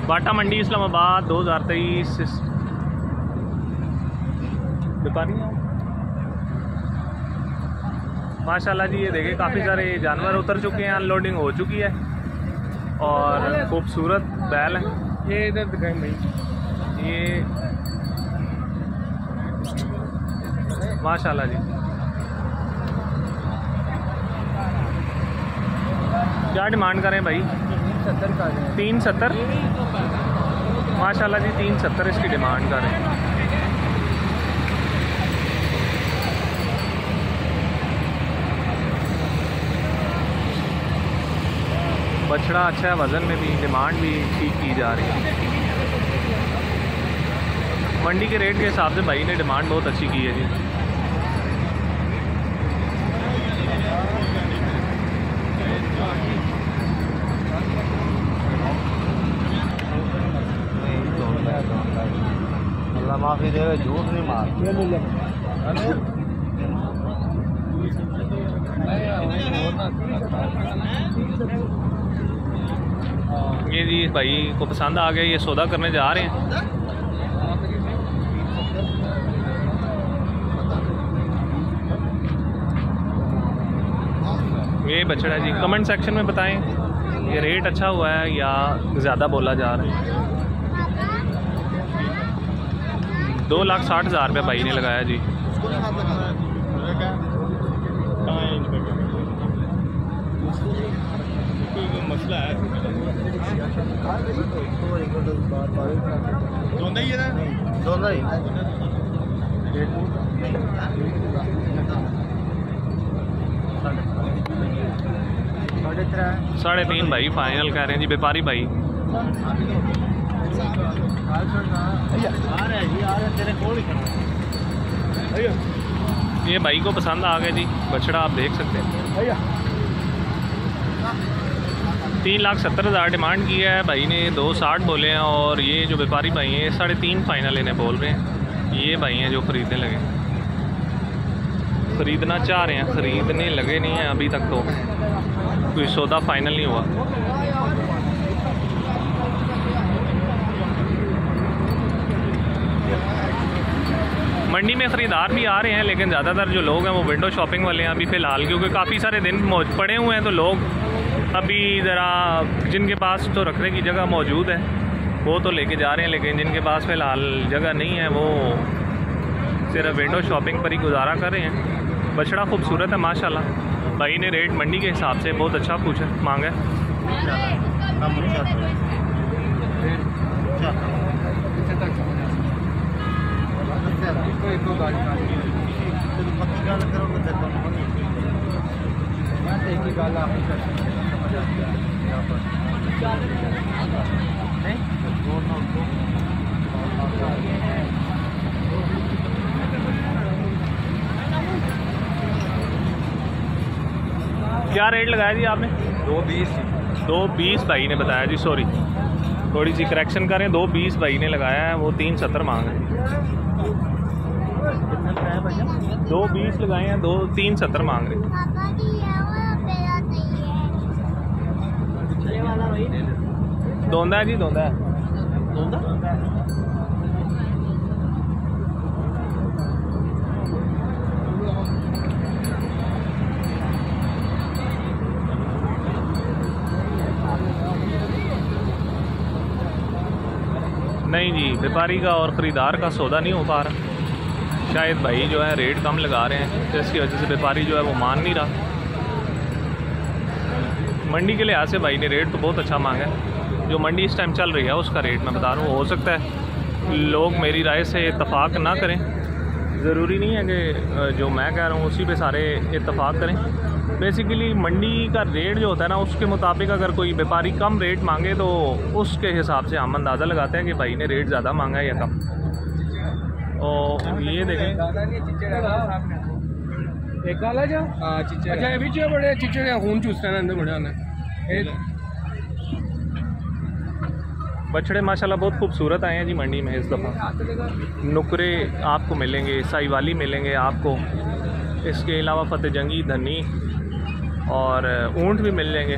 बाटा मंडी इस्लामाबाद 2023 व्यापारी माशाल्लाह जी। ये देखें काफ़ी सारे जानवर उतर चुके हैं, अनलोडिंग हो चुकी है और खूबसूरत बैल है। ये इधर दिखाएं भाई, ये माशाल्लाह जी। क्या डिमांड करें भाई? 370 माशाल्लाह जी, 370 इसकी डिमांड करें। बछड़ा अच्छा है, वज़न में भी डिमांड भी ठीक की जा रही है। मंडी के रेट के हिसाब से भाई ने डिमांड बहुत अच्छी की है जी। अल्लाह माफ़ी देवे, झूठ नहीं मार। ये जी भाई को पसंद आ गया, ये सौदा करने जा रहे हैं। ये बछड़ा जी, कमेंट सेक्शन में बताएं ये रेट अच्छा हुआ है या ज़्यादा बोला जा रहा है। 2,60,000 रुपये भाई ने लगाया जी। मसला है दोनों ही है ना, दोनों ही 3.5 भाई फाइनल कह रहे हैं जी व्यापारी भाई। ये भाई को पसंद आ गया जी बछड़ा, आप देख सकते हैं। 3,70,000 डिमांड की है भाई ने, 2,60 बोले हैं। और ये जो व्यापारी भाई हैं 3.5 फाइनल इन्हें बोल रहे हैं। ये भाई हैं जो ख़रीदने लगे, ख़रीदना चाह रहे हैं, ख़रीदने लगे नहीं हैं अभी तक, तो कोई सौदा फाइनल नहीं हुआ। मंडी में ख़रीदार भी आ रहे हैं, लेकिन ज़्यादातर जो लोग हैं वो विंडो शॉपिंग वाले हैं अभी फ़िलहाल, क्योंकि काफ़ी सारे दिन पड़े हुए हैं। तो लोग अभी ज़रा जिनके पास तो रखने की जगह मौजूद है वो तो लेके जा रहे हैं, लेकिन जिनके पास फ़िलहाल जगह नहीं है वो सिर्फ विंडो शॉपिंग पर ही गुजारा कर रहे हैं। बछड़ा खूबसूरत है माशाल्लाह। भाई ने रेट मंडी के हिसाब से बहुत अच्छा पूछा मांगा है। क्या रेट लगाया जी आपने? 220 भाई ने बताया जी, सॉरी थोड़ी सी करेक्शन करें, 220 भाई ने लगाया है, वो 370 मांग है। 220 लगाए हैं, 370 मांग रहे। दोंदा है जी, दोंदा है। नहीं जी, व्यापारी का और ख़रीदार का सौदा नहीं हो पा रहा। शायद भाई जो है रेट कम लगा रहे हैं, तो इसकी वजह से व्यापारी जो है वो मान नहीं रहा। मंडी के लिहाज से भाई ने रेट तो बहुत अच्छा मांगा है। जो मंडी इस टाइम चल रही है उसका रेट मैं बता रहा हूँ। हो सकता है लोग मेरी राय से इत्तफाक ना करें, ज़रूरी नहीं है कि जो मैं कह रहा हूँ उसी पे सारे इत्तफाक करें। बेसिकली मंडी का रेट जो होता है ना, उसके मुताबिक अगर कोई व्यापारी कम रेट मांगे तो उसके हिसाब से हम अंदाज़ा लगाते हैं कि भाई ने रेट ज़्यादा मांगा है या कम। और ये देखें एक काला जो अच्छा ये बीच बड़े चिच्चे का खून चूसते हैं अंदर बड़े बछड़े माशाल्लाह बहुत खूबसूरत आए हैं जी मंडी में इस दफ़ा। नुकरे आपको मिलेंगे, साहिवाली मिलेंगे आपको, इसके अलावा फतेह जंगी, धनी और ऊंट भी मिल जाएंगे।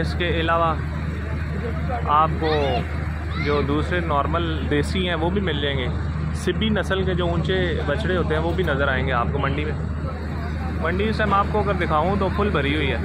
इसके अलावा आपको जो दूसरे नॉर्मल देसी हैं वो भी मिल जाएंगे। सिब्बी नस्ल के जो ऊंचे बछड़े होते हैं वो भी नज़र आएंगे आपको मंडी में। मंडी इस टाइम आपको अगर दिखाऊं तो फुल भरी हुई है।